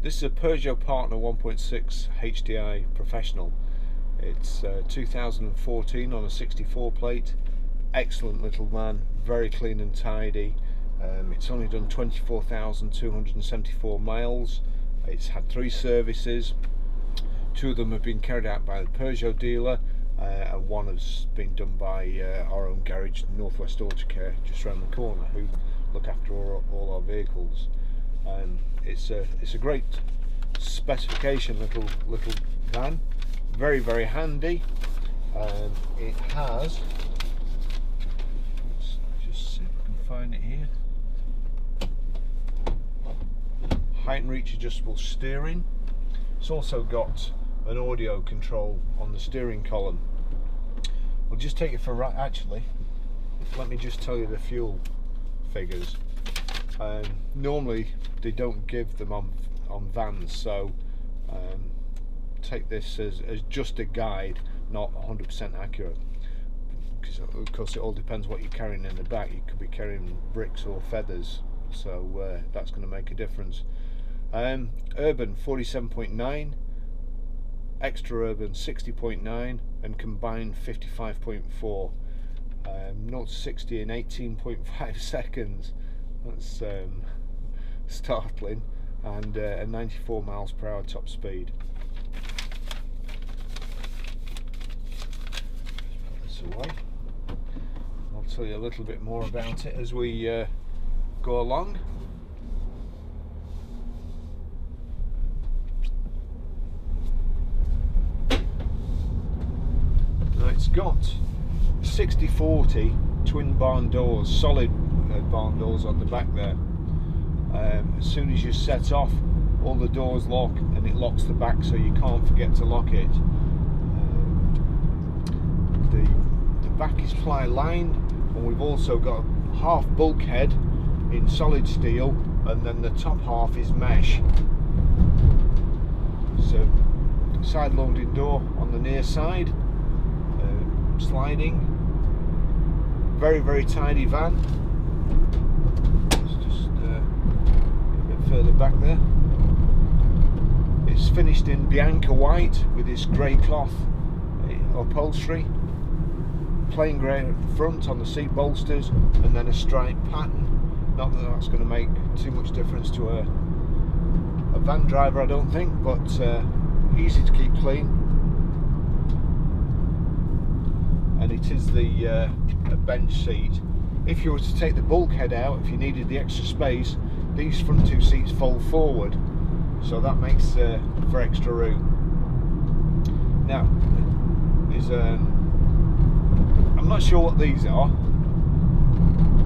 This is a Peugeot Partner 1.6 HDI Professional. It's 2014 on a 64 plate. Excellent little van, very clean and tidy. It's only done 24,274 miles. It's had 3 services. 2 of them have been carried out by the Peugeot dealer, and 1 has been done by our own garage, Northwest Autocare, just around the corner, who look after all our vehicles. It's a great specification little van, very handy. It has, let's just see if I can find it here, height and reach adjustable steering. It's also got an audio control on the steering column. We'll just take it for a ride. Actually, let me just tell you the fuel figures. Normally they don't give them on vans, so take this as just a guide, not 100% accurate, because of course it all depends what you're carrying in the back. You could be carrying bricks or feathers, so that's going to make a difference. Urban 47.9, extra urban 60.9, and combined 55.4. 0 to 60 in 18.5 seconds. That's startling. And a 94 miles per hour top speed. Put this away. I'll tell you a little bit more about it as we go along. Now it's got 60/40 twin barn doors, solid barn doors on the back there. As soon as you set off, all the doors lock, and it locks the back, so you can't forget to lock it. The back is ply lined, and we've also got a half bulkhead in solid steel, and then the top half is mesh. So side loading door on the near side, sliding, very tidy van. Further back there, it's finished in Bianca white with this grey cloth upholstery, plain grey front on the seat bolsters, and then a striped pattern. Not that that's going to make too much difference to a van driver, I don't think, but easy to keep clean. And it is the a bench seat. If you were to take the bulkhead out, if you needed the extra space, these front 2 seats fold forward, so that makes for extra room. Now, is I'm not sure what these are,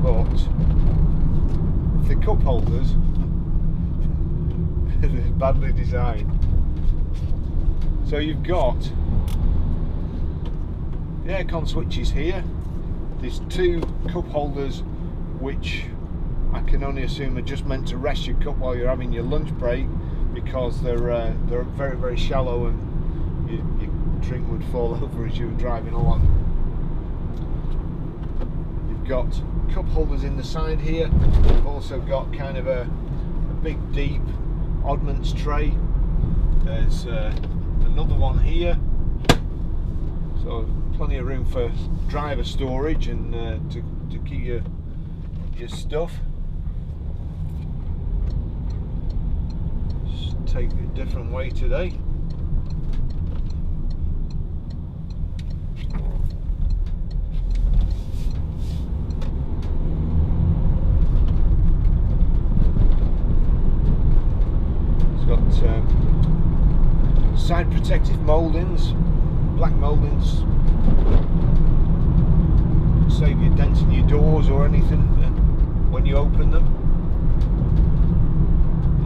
but the cup holders they're badly designed. So you've got the aircon switches here. There's 2 cup holders which I can only assume are just meant to rest your cup while you're having your lunch break, because they're very shallow, and your drink would fall over as you were driving along. You've got cup holders in the side here. You've also got kind of a big deep oddments tray. There's another one here, so plenty of room for driver storage and to keep your stuff. Just take a different way today. It's got side protective mouldings, black mouldings, save you denting your doors or anything when you open them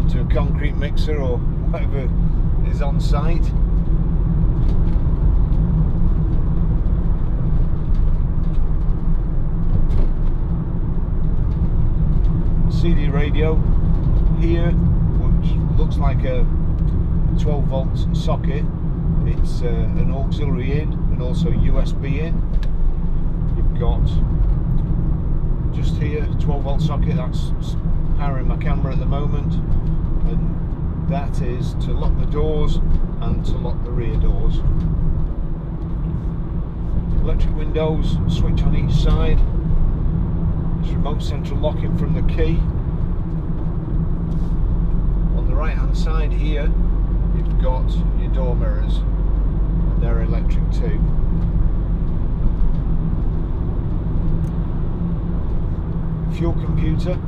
into a concrete mixer or whatever is on site. CD radio here, which looks like a 12-volt socket. It's an auxiliary in and also USB in. You've got just here 12-volt socket, that's powering my camera at the moment, and That is to lock the doors and to lock the rear doors. Electric windows, switch on each side. There's remote central locking from the key. On the right hand side here, you've got your door mirrors. They're electric too. Fuel computer.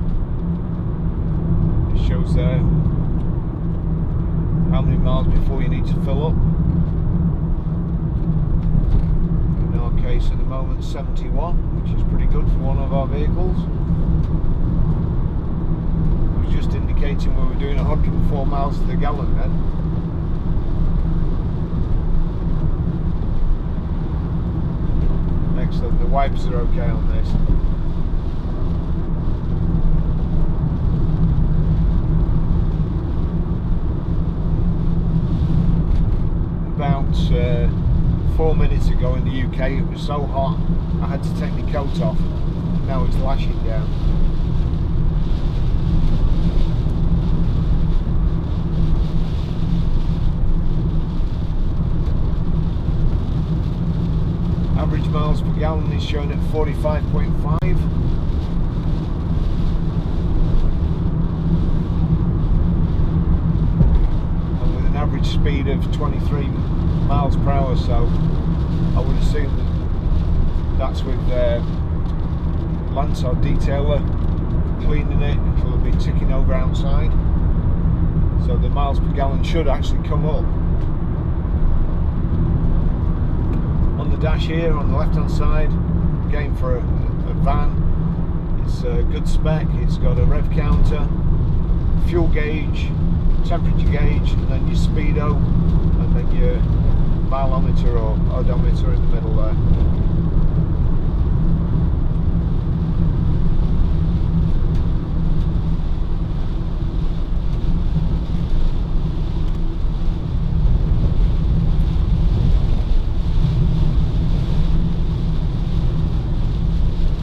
It shows there how many miles before you need to fill up. In our case at the moment 71, which is pretty good for one of our vehicles. It was just indicating we were doing 104 miles to the gallon then. Excellent, the wipers are okay on this. About 4 minutes ago in the UK it was so hot I had to take my coat off. Now it's lashing down. Average miles per gallon is shown at 45.5. Average speed of 23 miles per hour, so I would assume that that's with Lance, our detailer, cleaning it. It'll be ticking over outside, so the miles per gallon should actually come up. On the dash here on the left hand side, again for a van, it's a good spec. It's got a rev counter, fuel gauge, temperature gauge, and then your speedo, and then your mileometer or odometer in the middle there.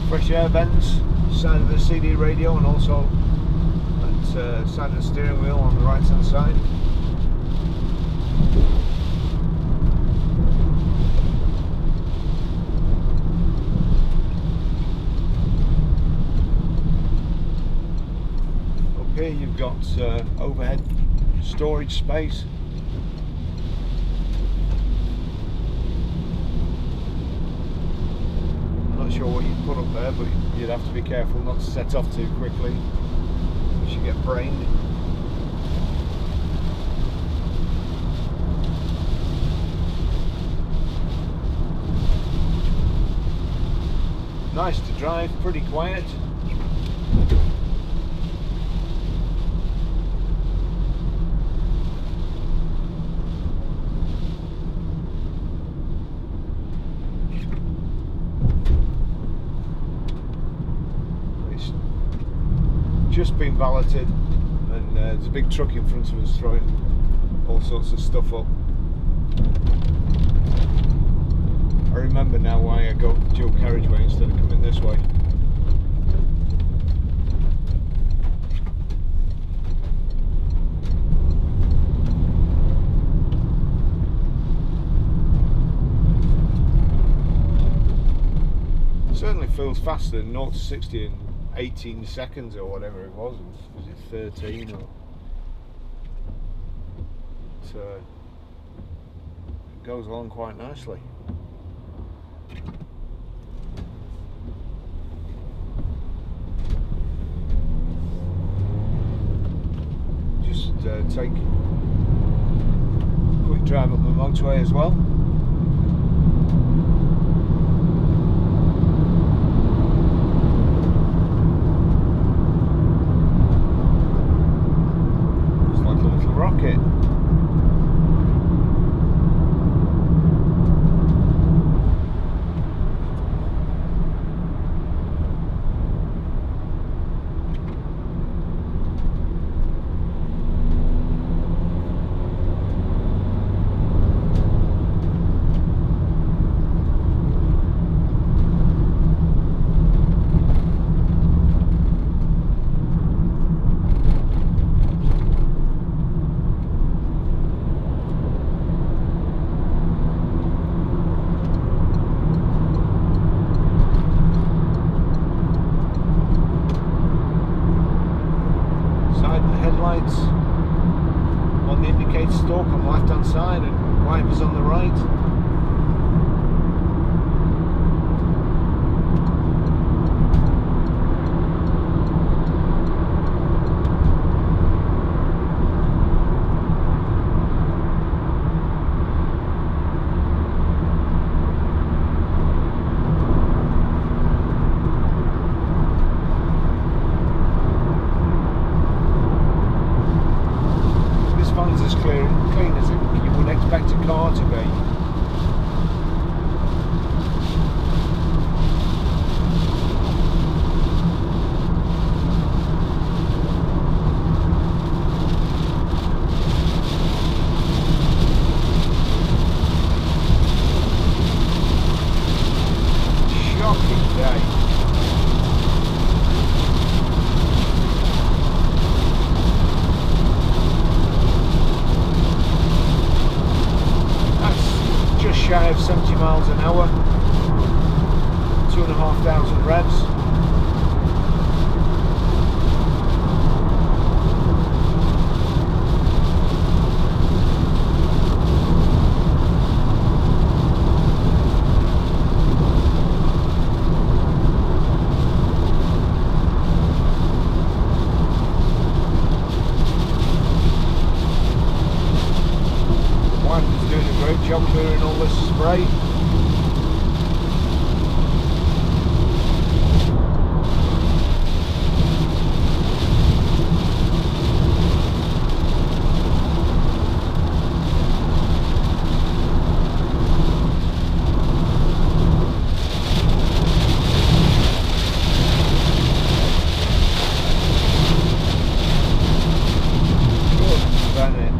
Fresh air vents, side of the CD radio, and also side of the steering wheel on the right hand side. Up here you've got overhead storage space. I'm not sure what you put up there, but you'd have to be careful not to set off too quickly. You get brained. Nice to drive, pretty quiet. Just been valeted, and there's a big truck in front of us throwing all sorts of stuff up. I remember now why I got dual carriageway instead of coming this way. Certainly feels faster than 0 to 60 in 18 seconds or whatever it was. Was it 13 or? It goes along quite nicely. Just take a quick drive up the motorway as well. Rocket. indicator stalk on the left hand side and wipers on the right. As clean as you would expect a car to be. Shocking day. Shy of 70 miles an hour, 2,500 revs. Wiper's doing a great job clearing all this spray. Good, Bennett.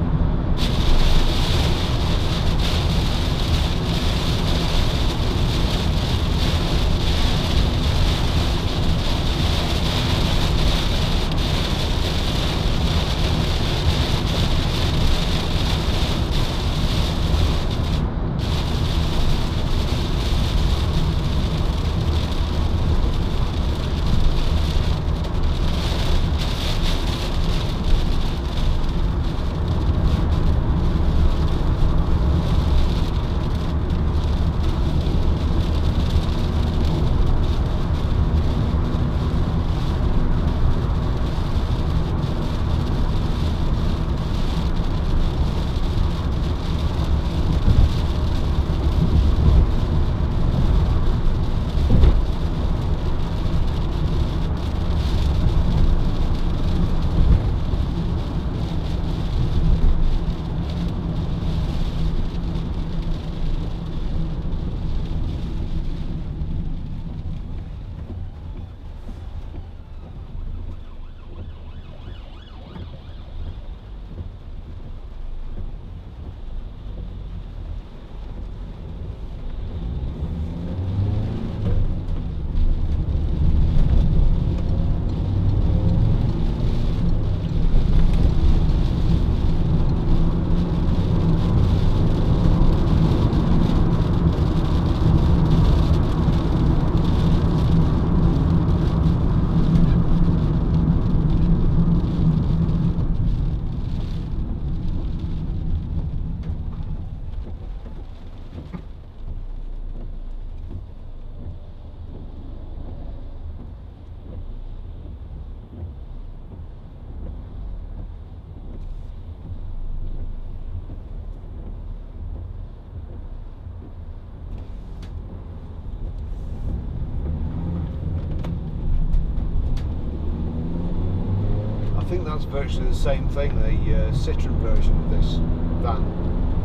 I think that's virtually the same thing, the Citroen version of this van.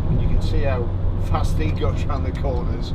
And you can see how fast he goes around the corners.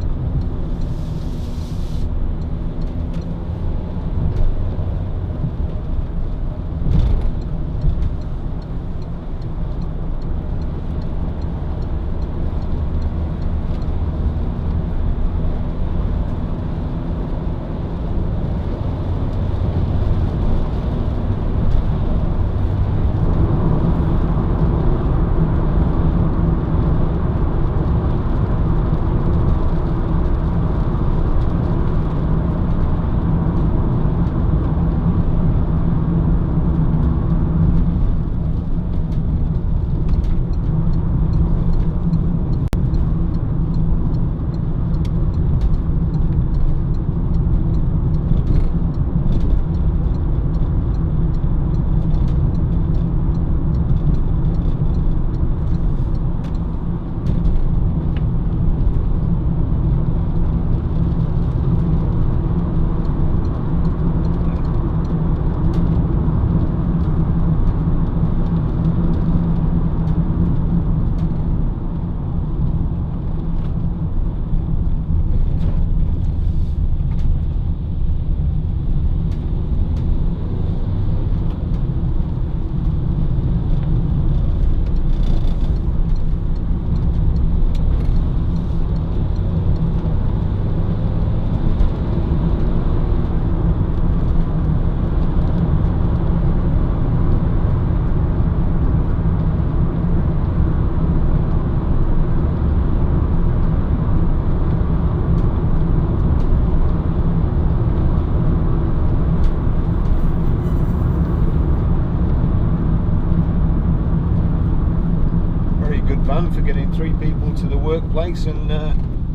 van for getting 3 people to the workplace and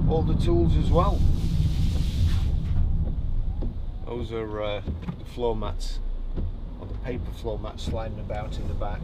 all the tools as well. Those are the floor mats, or the paper floor mats sliding about in the back.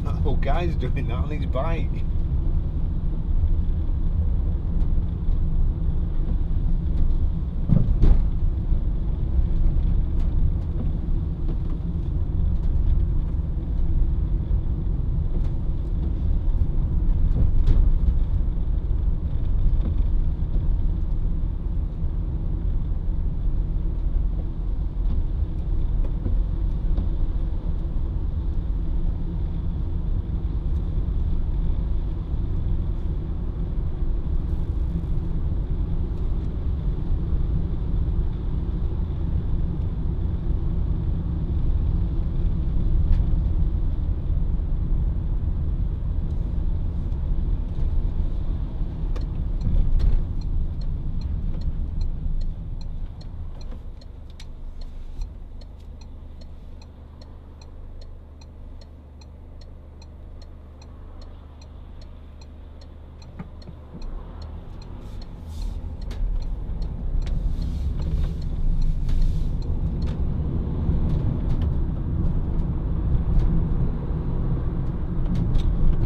That old guy's doing that on his bike.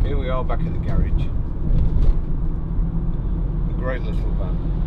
Here we are back at the garage. A great little van.